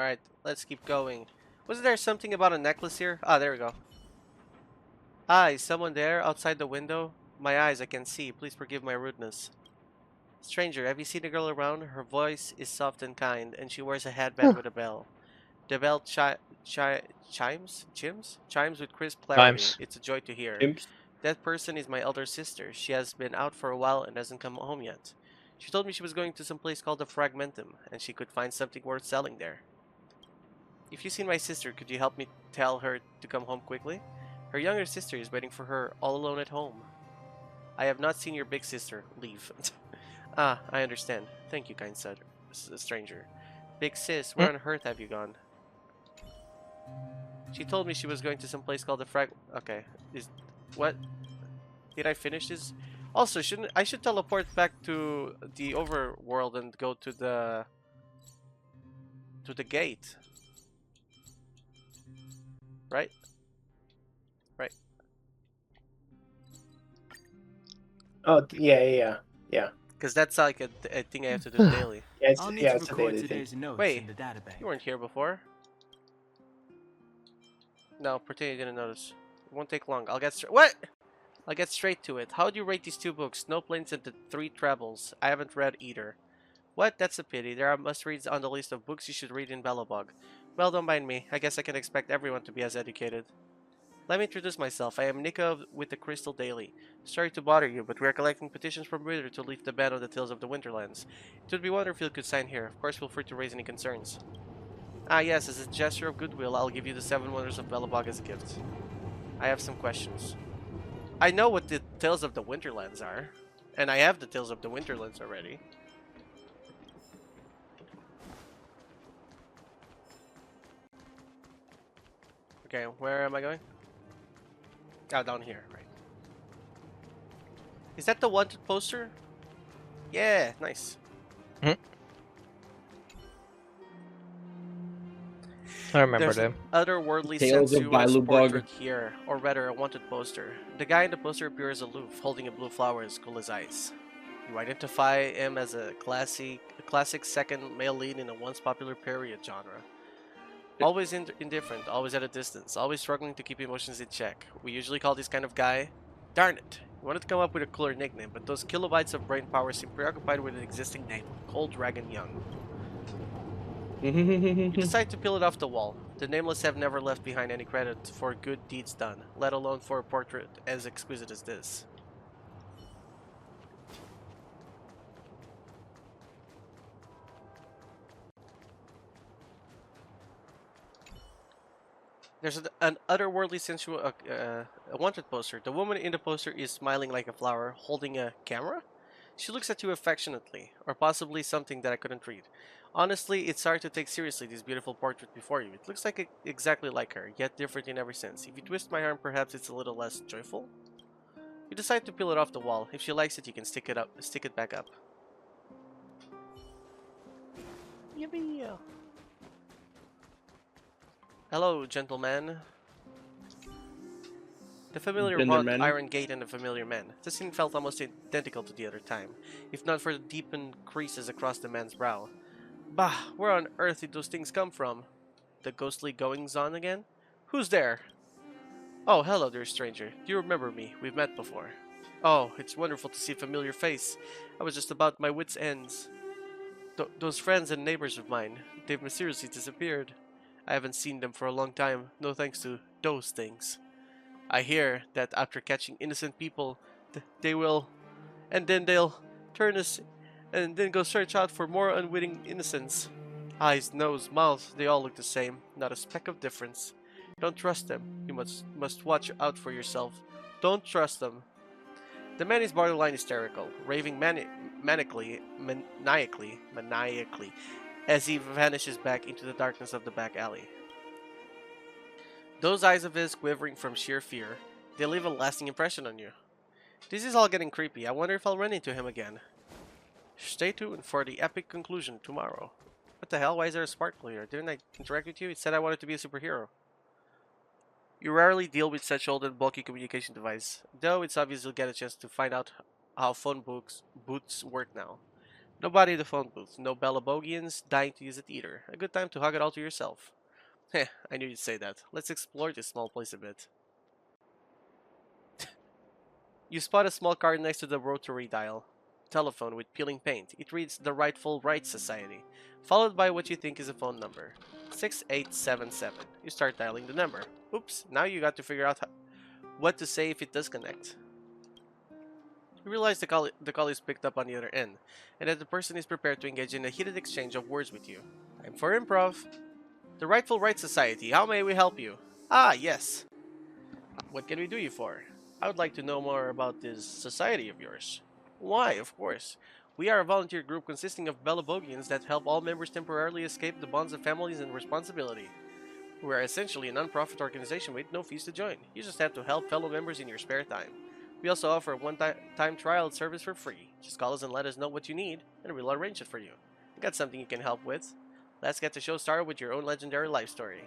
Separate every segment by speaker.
Speaker 1: Alright, let's keep going. Wasn't there something about a necklace here? Ah, there we go. Ah, is someone there outside the window? My eyes, I can see. Please forgive my rudeness. Stranger, have you seen the girl around? Her voice is soft and kind, and she wears a headband with a bell. The bell chimes with crisp clarity.
Speaker 2: Times.
Speaker 1: It's a joy to hear.
Speaker 3: Imps.
Speaker 1: That person is my elder sister. She has been out for a while and hasn't come home yet. She told me she was going to some place called the Fragmentum, and she could find something worth selling there. If you've seen my sister, could you help me tell her to come home quickly? Her younger sister is waiting for her all alone at home. I have not seen your big sister. Leave. Ah, I understand. Thank you, kind stranger. Big sis, where
Speaker 2: Mm.
Speaker 1: on earth have you gone? She told me she was going to some place called the Frag... Okay. What? Did I finish this? Also, I should teleport back to the overworld and go to the gate. Right? Right.
Speaker 3: Oh, yeah.
Speaker 1: Because that's like a thing I have to do daily.
Speaker 3: Yeah,
Speaker 4: I'll need
Speaker 3: yeah,
Speaker 4: to
Speaker 3: it's a
Speaker 4: record
Speaker 3: daily thing.
Speaker 4: today's notes
Speaker 1: Wait,
Speaker 4: in the database.
Speaker 1: You weren't here before. No, pretend you didn't notice. It won't take long. What? I'll get straight to it. How do you rate these two books? Snow Plains and the Three Trebles. I haven't read either. What? That's a pity. There are must-reads on the list of books you should read in Belobog. Well, don't mind me. I guess I can expect everyone to be as educated. Let me introduce myself. I am Nika with the Crystal Daily. Sorry to bother you, but we are collecting petitions from Wither to leave the ban on the Tales of the Winterlands. It would be wonderful if you could sign here. Of course, feel free to raise any concerns. Ah yes, as a gesture of goodwill, I'll give you the 7 Wonders of Belobog as a gift. I have some questions. I know what the Tales of the Winterlands are, and I have the Tales of the Winterlands already. Okay, where am I going? Oh, down here, right. Is that the wanted poster? Yeah, nice.
Speaker 2: I remember
Speaker 1: There's
Speaker 2: them.
Speaker 1: an otherworldly
Speaker 3: Tales of
Speaker 1: sensuous
Speaker 3: Balubog.
Speaker 1: portrait here, or rather a wanted poster. The guy in the poster appears aloof, holding a blue flower as cool as ice. You identify him as a classic second male lead in a once popular period genre. Always indifferent, always at a distance, always struggling to keep emotions in check. We usually call this kind of guy... Darn it! I wanted to come up with a cooler nickname, but those kilobytes of brain power seem preoccupied with an existing name, Cold Dragon Young. You decide to peel it off the wall. The nameless have never left behind any credit for good deeds done, let alone for a portrait as exquisite as this. There's an otherworldly sensual a wanted poster. The woman in the poster is smiling like a flower, holding a camera. She looks at you affectionately, or possibly something that I couldn't read. Honestly, it's hard to take seriously this beautiful portrait before you. It looks like exactly like her, yet different in every sense. If you twist my arm, perhaps it's a little less joyful. You decide to peel it off the wall. If she likes it, you can stick it back up. Yippee! Hello, gentlemen. The familiar wrought iron gate and the familiar man. The scene felt almost identical to the other time, if not for the deepened creases across the man's brow. Bah, where on earth did those things come from? The ghostly goings-on again? Who's there? Oh, hello there, stranger. Do you remember me? We've met before. Oh, it's wonderful to see a familiar face. I was just about my wits' ends. Those friends and neighbors of mine, they've mysteriously disappeared. I haven't seen them for a long time, no thanks to those things. I hear that after catching innocent people, they will, and then they'll turn us, and then go search out for more unwitting innocents. Eyes, nose, mouth, they all look the same, not a speck of difference. Don't trust them. You must watch out for yourself. Don't trust them. The man is borderline hysterical, raving maniacally, as he vanishes back into the darkness of the back alley. Those eyes of his quivering from sheer fear, they leave a lasting impression on you. This is all getting creepy. I wonder if I'll run into him again. Stay tuned for the epic conclusion tomorrow. What the hell? Why is there a sparkle here? Didn't I interact with you? It said I wanted to be a superhero. You rarely deal with such old and bulky communication device, though it's obvious you'll get a chance to find out how phone booths work now. Nobody in the phone booth. No Bellabogians dying to use it either. A good time to hug it all to yourself. Heh, I knew you'd say that. Let's explore this small place a bit. You spot a small card next to the rotary dial. Telephone with peeling paint. It reads the Rightful Rights Society, followed by what you think is a phone number. 6877. You start dialing the number. Oops, now you got to figure out what to say if it does connect. You realize the call is picked up on the other end, and that the person is prepared to engage in a heated exchange of words with you. Time for improv. The Rightful Rights Society, how may we help you? Ah, yes. What can we do you for? I would like to know more about this society of yours. Why, of course. We are a volunteer group consisting of Bellabogians that help all members temporarily escape the bonds of families and responsibility. We are essentially a non-profit organization with no fees to join. You just have to help fellow members in your spare time. We also offer a one-time trial service for free. Just call us and let us know what you need, and we'll arrange it for you. We got something you can help with. Let's get the show started with your own legendary life story.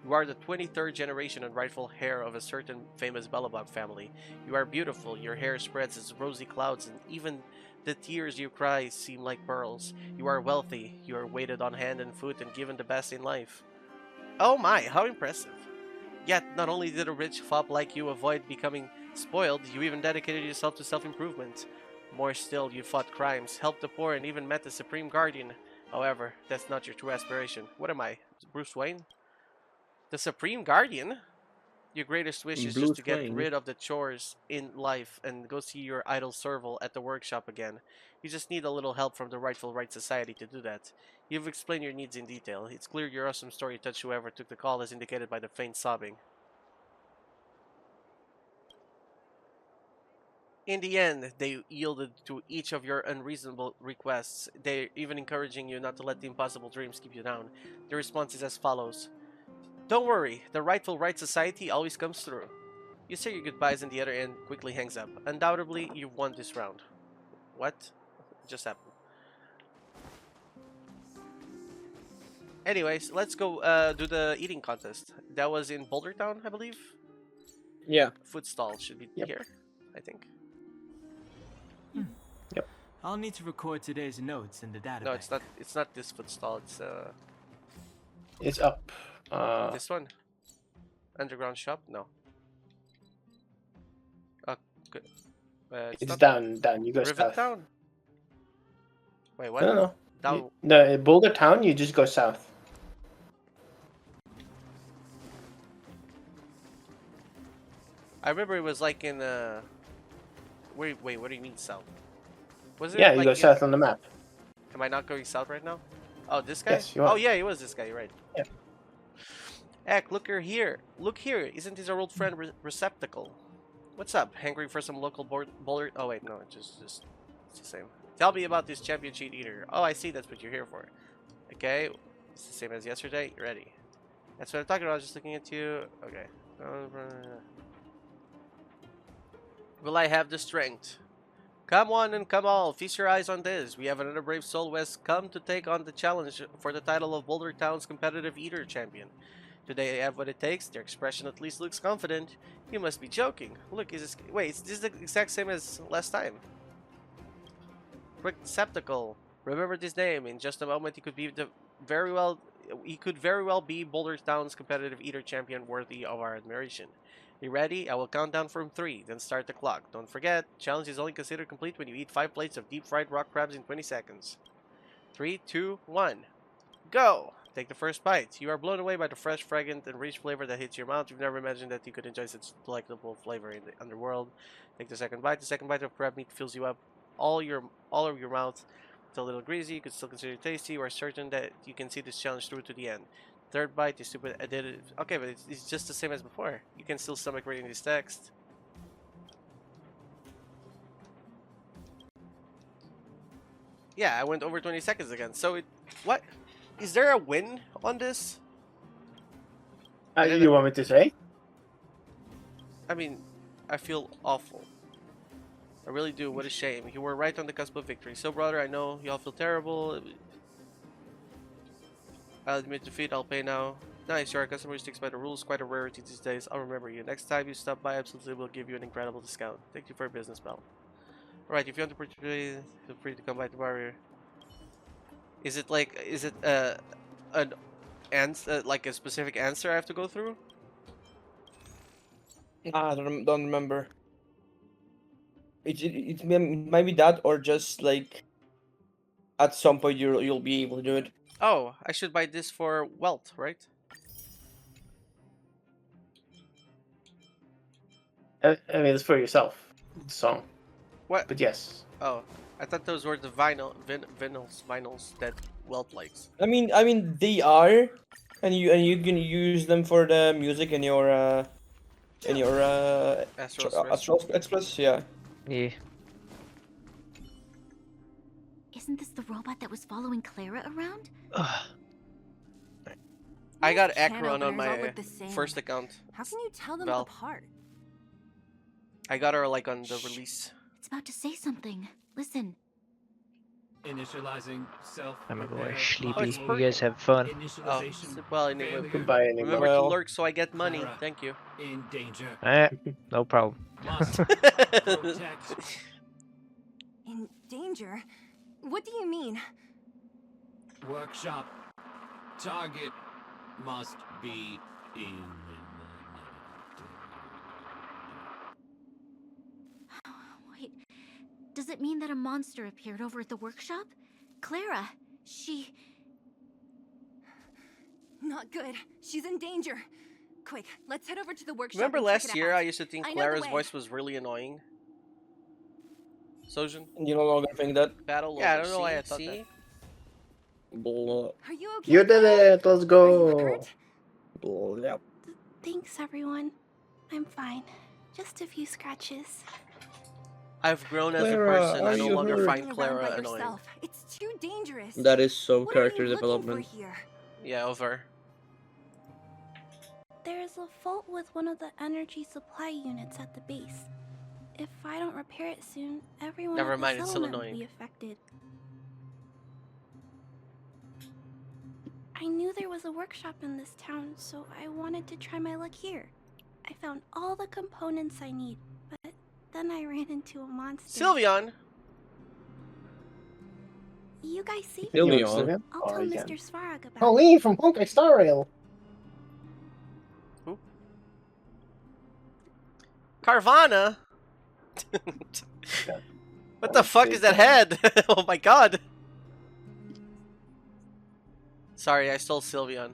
Speaker 1: You are the 23rd generation and rightful heir of a certain famous Bellabog family. You are beautiful, your hair spreads as rosy clouds, and even the tears you cry seem like pearls. You are wealthy, you are weighted on hand and foot and given the best in life. Oh my, how impressive. Yet, not only did a rich fop like you avoid becoming spoiled, you even dedicated yourself to self-improvement. More still, you fought crimes, helped the poor, and even met the Supreme Guardian. However, that's not your true aspiration. What am I, Bruce Wayne? The Supreme Guardian? Your greatest wish is just
Speaker 3: Blue
Speaker 1: to get
Speaker 3: Swing.
Speaker 1: rid of the chores in life and go see your idol Serval at the workshop again. You just need a little help from the Rightful Right Society to do that. You've explained your needs in detail. It's clear your awesome story touched whoever took the call as indicated by the faint sobbing. In the end, they yielded to each of your unreasonable requests. They're even encouraging you not to let the impossible dreams keep you down. The response is as follows. Don't worry, the Rightful Right Society always comes through. You say your goodbyes and the other end quickly hangs up. Undoubtedly, you've won this round. What just happened? Anyways, let's go do the eating contest. That was in Boulder Town, I believe.
Speaker 3: Yeah.
Speaker 1: Food stall should be
Speaker 3: Yep.
Speaker 1: here, I think.
Speaker 3: Yep.
Speaker 2: I'll need to record today's notes in the database.
Speaker 1: No, it's not. It's not this food stall.
Speaker 3: It's up.
Speaker 1: This one. Underground shop. No. Good.
Speaker 3: It's
Speaker 1: not
Speaker 3: down. You go
Speaker 1: Rivet
Speaker 3: south.
Speaker 1: Town. Wait, what?
Speaker 3: No.
Speaker 1: Down.
Speaker 3: The Boulder Town, you just go south.
Speaker 1: I remember it was like in Wait, what do you mean south? Was it?
Speaker 3: Yeah, you
Speaker 1: like
Speaker 3: go south on the map.
Speaker 1: Am I not going south right now? Oh, this guy?
Speaker 3: Yes, you are.
Speaker 1: Oh yeah, it was this guy, right?
Speaker 3: Yeah.
Speaker 1: Heck, look here. Look here. Isn't this our old friend Receptacle? What's up? Hungry for some local boulder? Oh wait, no, it's just it's the same. Tell me about this champion cheat eater. Oh, I see. That's what you're here for. Okay, it's the same as yesterday. You're ready. That's what I'm talking about. Just looking at you. Okay. Will I have the strength? Come on and come all, feast your eyes on this. We have another brave soul who has come to take on the challenge for the title of Boulder Town's competitive eater champion. Do they have what it takes? Their expression at least looks confident. You must be joking. Look, wait, is this the exact same as last time? Receptacle. Remember this name. In just a moment, he could very well be Boulder Town's competitive eater champion, worthy of our admiration. You ready? I will count down from 3, then start the clock. Don't forget, challenge is only considered complete when you eat 5 plates of deep-fried rock crabs in 20 seconds. 3, 2, 1. Go! Take the first bite. You are blown away by the fresh, fragrant, and rich flavor that hits your mouth. You've never imagined that you could enjoy such delectable flavor in the underworld. Take the second bite. The second bite of crab meat fills you up all of your mouth. It's a little greasy. You could still consider it tasty. You are certain that you can see this challenge through to the end. Third bite is stupid. I did it. Okay, but it's just the same as before. You can still stomach reading this text. Yeah, I went over 20 seconds again. So what? Is there a win on this?
Speaker 3: You want me to say?
Speaker 1: I mean, I feel awful. I really do. What a shame. You were right on the cusp of victory. So, brother, I know y'all feel terrible. I'll admit defeat. I'll pay now. Nice, you're a customer who sticks by the rules. Quite a rarity these days. I'll remember you. Next time you stop by, absolutely will give you an incredible discount. Thank you for your business, pal. Alright, if you want to participate, feel free to come by tomorrow. Is it like, is it an answer, like a specific answer I have to go through?
Speaker 4: I don't remember. It might be that, or just like at some point you'll be able to do it.
Speaker 1: Oh, I should buy this for wealth, right?
Speaker 3: I mean, it's for yourself. Song.
Speaker 1: What?
Speaker 3: But yes.
Speaker 1: Oh, I thought those were the vinyls that wealth likes.
Speaker 4: I mean they are, and you can use them for the music in your
Speaker 1: Astral Express.
Speaker 4: Astral Express. Yeah.
Speaker 5: Yeah.
Speaker 6: Isn't this the robot that was following Clara around?
Speaker 1: I got
Speaker 7: Those can
Speaker 1: Acheron on
Speaker 7: openers all
Speaker 1: my
Speaker 7: look the same.
Speaker 1: first account.
Speaker 7: How can you tell them
Speaker 1: Val.
Speaker 7: apart?
Speaker 1: I got her like on the release.
Speaker 6: It's about to say something. Listen.
Speaker 2: Initializing self.
Speaker 5: I'm a
Speaker 2: repair
Speaker 5: boy sleepy.
Speaker 1: it's
Speaker 5: You
Speaker 1: perfect.
Speaker 5: guys have fun.
Speaker 1: Oh,
Speaker 2: Initialization.
Speaker 1: well, anyway.
Speaker 3: Goodbye anymore.
Speaker 1: Remember to
Speaker 4: Well.
Speaker 1: lurk so I get money.
Speaker 2: Clara.
Speaker 1: Thank you.
Speaker 2: In danger.
Speaker 5: No problem.
Speaker 2: Must protect.
Speaker 7: In danger? What do you mean?
Speaker 2: Workshop. Target must be eliminated.
Speaker 6: Wait. Does it mean that a monster appeared over at the workshop? Clara, she...
Speaker 7: Not good. She's in danger. Quick, let's head over to the workshop.
Speaker 1: Remember
Speaker 7: and check
Speaker 1: last
Speaker 7: it
Speaker 1: year
Speaker 7: out.
Speaker 1: I used to think
Speaker 7: I know the
Speaker 1: Clara's
Speaker 7: way.
Speaker 1: voice was really annoying? Sojin?
Speaker 4: You no longer think that.
Speaker 1: Battle yeah, I don't know why I thought
Speaker 4: See?
Speaker 1: that.
Speaker 4: Blah,
Speaker 7: Are you okay?
Speaker 3: You did it. Let's
Speaker 7: Are you
Speaker 3: go.
Speaker 7: hurt?
Speaker 4: blah.
Speaker 8: Thanks, everyone. I'm fine. Just a few scratches.
Speaker 1: I've grown as a
Speaker 4: Clara,
Speaker 1: person.
Speaker 4: are
Speaker 1: I no
Speaker 4: you
Speaker 1: longer
Speaker 4: hurt?
Speaker 1: find
Speaker 7: Around
Speaker 1: Clara
Speaker 7: by
Speaker 1: annoying.
Speaker 7: yourself. It's too dangerous.
Speaker 4: That is so
Speaker 7: What
Speaker 4: character
Speaker 7: are you
Speaker 4: development.
Speaker 7: looking for here?
Speaker 1: Yeah, over.
Speaker 8: There's a fault with one of the energy supply units at the base. If I don't repair it soon, everyone
Speaker 1: Never
Speaker 8: at the
Speaker 1: mind, it's still
Speaker 8: settlement will
Speaker 1: annoying.
Speaker 8: be affected. I knew there was a workshop in this town, so I wanted to try my luck here. I found all the components I need, but then I ran into a monster.
Speaker 1: Sylveon!
Speaker 8: You guys saved
Speaker 4: Still
Speaker 8: me.
Speaker 4: me on.
Speaker 8: I'll
Speaker 3: Oh,
Speaker 8: tell
Speaker 3: yeah.
Speaker 8: Mr. Svarog about it.
Speaker 3: Colleen from Honkai Star Rail.
Speaker 1: Who? Carvana? What the fuck is that head? Oh my god! Sorry, I stole Sylveon.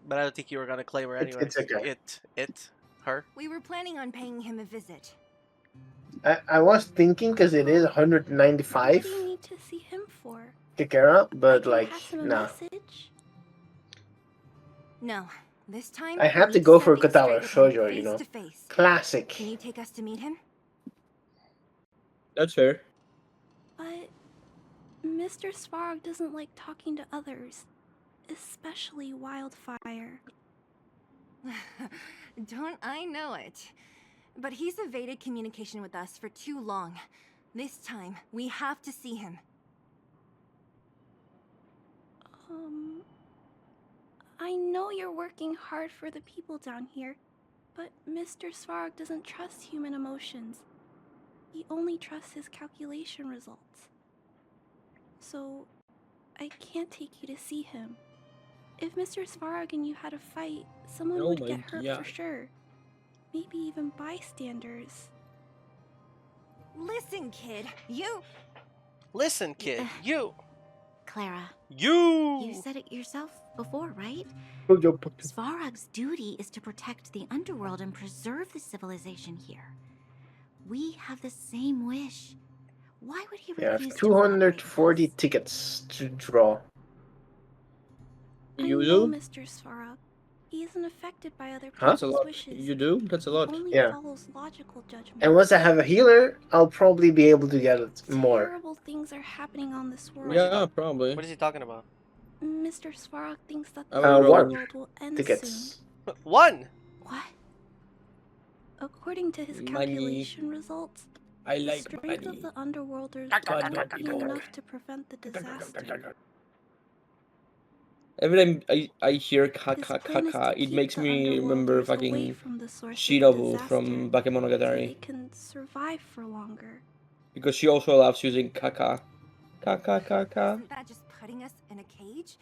Speaker 1: But I don't think you were gonna claim her anyway.
Speaker 3: It's okay.
Speaker 1: Her.
Speaker 7: We were planning on paying him a visit.
Speaker 3: I was thinking because it is
Speaker 8: What
Speaker 3: 195
Speaker 8: do you need to see him for?
Speaker 3: Kikera,
Speaker 8: I
Speaker 3: but
Speaker 8: can
Speaker 3: like,
Speaker 8: pass him a
Speaker 3: nah.
Speaker 8: message.
Speaker 7: No, this time
Speaker 3: I have
Speaker 7: we
Speaker 3: to
Speaker 7: need
Speaker 3: go
Speaker 7: set
Speaker 3: for
Speaker 7: things
Speaker 3: Katara
Speaker 7: straight with him
Speaker 3: Shoujo, you know.
Speaker 7: face to face.
Speaker 3: Classic.
Speaker 7: Can you take us to meet him?
Speaker 4: That's fair.
Speaker 8: But Mr. Svarog doesn't like talking to others, especially Wildfire.
Speaker 7: Don't I know it? But he's evaded communication with us for too long. This time, we have to see him.
Speaker 8: I know you're working hard for the people down here, but Mr. Svarog doesn't trust human emotions. He only trusts his calculation results. So, I can't take you to see him. If Mr. Svarog and you had a fight, someone
Speaker 4: Oh
Speaker 8: would
Speaker 4: my
Speaker 8: get hurt
Speaker 4: God.
Speaker 8: for sure. Maybe even bystanders.
Speaker 7: Listen, kid, you...
Speaker 1: Listen, kid. You.
Speaker 6: Clara,
Speaker 1: You.
Speaker 6: you said it yourself before, right?
Speaker 3: Shoujo.
Speaker 6: Svarog's duty is to protect the underworld and preserve the civilization here. We have the same wish. Why would he
Speaker 3: Yeah, I
Speaker 6: refuse
Speaker 3: have
Speaker 6: to cooperate with
Speaker 3: 240
Speaker 6: us?
Speaker 3: tickets to draw.
Speaker 4: You
Speaker 8: I know
Speaker 4: do?
Speaker 8: Mr. Svarog. He isn't affected by other
Speaker 3: Huh?
Speaker 4: That's a
Speaker 8: people's
Speaker 4: lot.
Speaker 8: wishes.
Speaker 4: You do? That's a lot.
Speaker 8: He only
Speaker 3: Yeah.
Speaker 8: follows logical judgment.
Speaker 3: And once I have a healer, I'll probably be able to get it more.
Speaker 8: Terrible things are happening on this world.
Speaker 4: Yeah, probably.
Speaker 1: What is he talking about?
Speaker 8: Mr. Svarog thinks that the
Speaker 4: I will
Speaker 3: roll.
Speaker 8: underworld will end soon.
Speaker 3: Tickets.
Speaker 1: One.
Speaker 8: What? According to his
Speaker 4: Money.
Speaker 8: calculation results,
Speaker 4: I
Speaker 8: the
Speaker 4: like
Speaker 8: strength of
Speaker 4: money.
Speaker 8: the underworlders
Speaker 4: Money.
Speaker 8: won't be enough to prevent the disaster.
Speaker 4: Every time I hear
Speaker 8: His
Speaker 4: kaka
Speaker 8: plan is to
Speaker 4: kaka, it
Speaker 8: keep
Speaker 4: makes
Speaker 8: the
Speaker 4: me remember
Speaker 8: underworlders away
Speaker 4: fucking
Speaker 8: from the source of the
Speaker 4: Shinobu
Speaker 8: disaster
Speaker 4: from
Speaker 8: so
Speaker 4: Bakemonogatari.
Speaker 8: they can survive for longer.
Speaker 4: Because she also loves using kaka. Ka.
Speaker 7: Isn't that just putting us in a cage?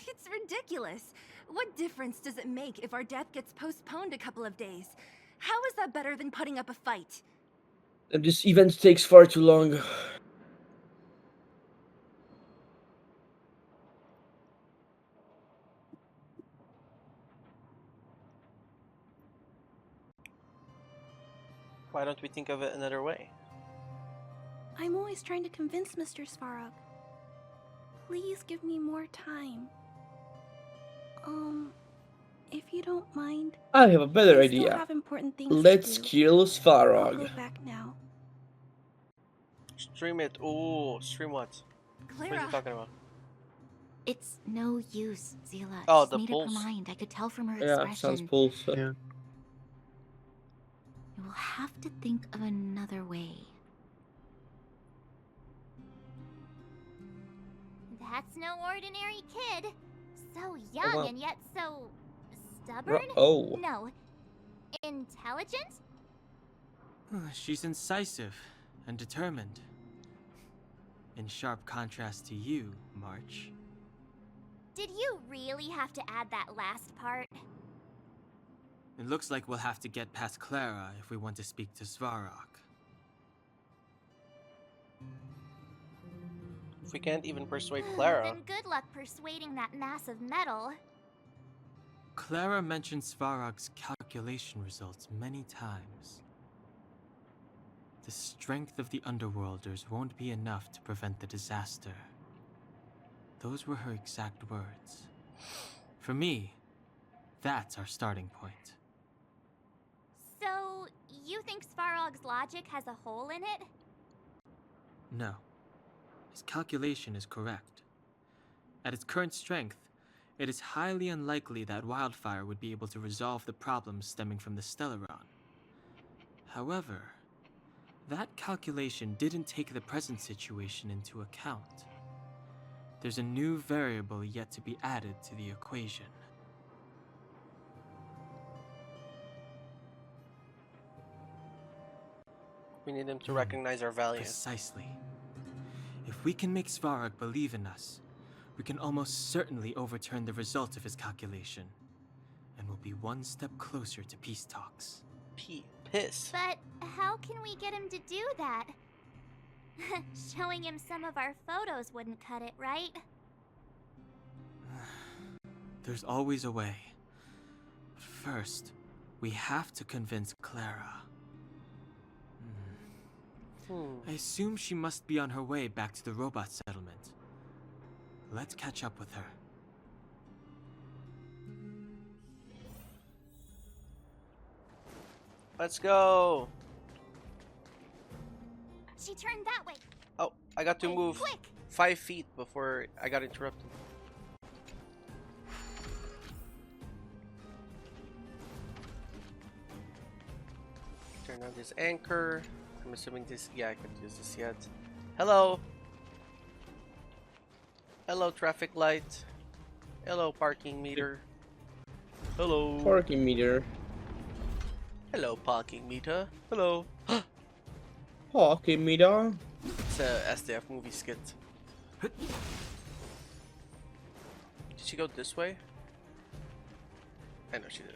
Speaker 7: It's ridiculous. What difference does it make if our death gets postponed a couple of days? How is that better than putting up a fight?
Speaker 4: This event takes far too long.
Speaker 1: Why don't we think of it another way?
Speaker 8: I'm always trying to convince Mr. Svarog. Please give me more time. If you don't mind,
Speaker 4: I have a better
Speaker 8: I still
Speaker 4: idea.
Speaker 8: have important things
Speaker 4: Let's
Speaker 8: to do.
Speaker 4: kill
Speaker 8: I'll
Speaker 4: Svarog.
Speaker 8: go back now.
Speaker 1: Stream it. Oh, stream what? What are
Speaker 7: Clara,
Speaker 1: you talking about?
Speaker 6: It's no use, Zila.
Speaker 1: Oh,
Speaker 6: She's
Speaker 1: the
Speaker 6: made
Speaker 1: pulse.
Speaker 6: up her mind. I could tell from her
Speaker 4: Yeah,
Speaker 6: expression.
Speaker 4: sounds pulse.
Speaker 3: Yeah.
Speaker 6: You will have to think of another way.
Speaker 5: That's no ordinary kid. So young
Speaker 4: wow.
Speaker 5: and yet so stubborn?
Speaker 4: Oh.
Speaker 5: No. Intelligent?
Speaker 9: She's incisive and determined. In sharp contrast to you, March.
Speaker 5: Did you really have to add that last part?
Speaker 9: It looks like we'll have to get past Clara if we want to speak to Svarog.
Speaker 1: If we can't even persuade Clara.
Speaker 5: Then good luck persuading that mass of metal.
Speaker 9: Clara mentioned Svarog's calculation results many times. The strength of the Underworlders won't be enough to prevent the disaster. Those were her exact words. For me, that's our starting point.
Speaker 5: So, you think Svarog's logic has a hole in it?
Speaker 9: No. His calculation is correct. At its current strength, it is highly unlikely that Wildfire would be able to resolve the problems stemming from the Stellaron. However, that calculation didn't take the present situation into account. There's a new variable yet to be added to the equation.
Speaker 1: We need him to recognize our value.
Speaker 9: Precisely. If we can make Svarog believe in us, we can almost certainly overturn the result of his calculation, and we'll be one step closer to peace talks.
Speaker 1: Piss.
Speaker 5: But how can we get him to do that? Showing him some of our photos wouldn't cut it, right?
Speaker 9: There's always a way. But first, we have to convince Clara. I assume she must be on her way back to the robot settlement. Let's catch up with her.
Speaker 1: Let's go.
Speaker 5: She turned that way.
Speaker 1: Oh, I got to
Speaker 5: Wait,
Speaker 1: move
Speaker 5: quick.
Speaker 1: 5 feet before I got interrupted. Turn on this anchor. I'm assuming this. Yeah, I can't use this yet. Hello. Hello, traffic light. Hello, parking meter. Hello.
Speaker 4: Parking meter.
Speaker 1: Hello, parking meter. Hello.
Speaker 4: Parking meter.
Speaker 1: It's a SDF movie skit. Did she go this way? I know she did.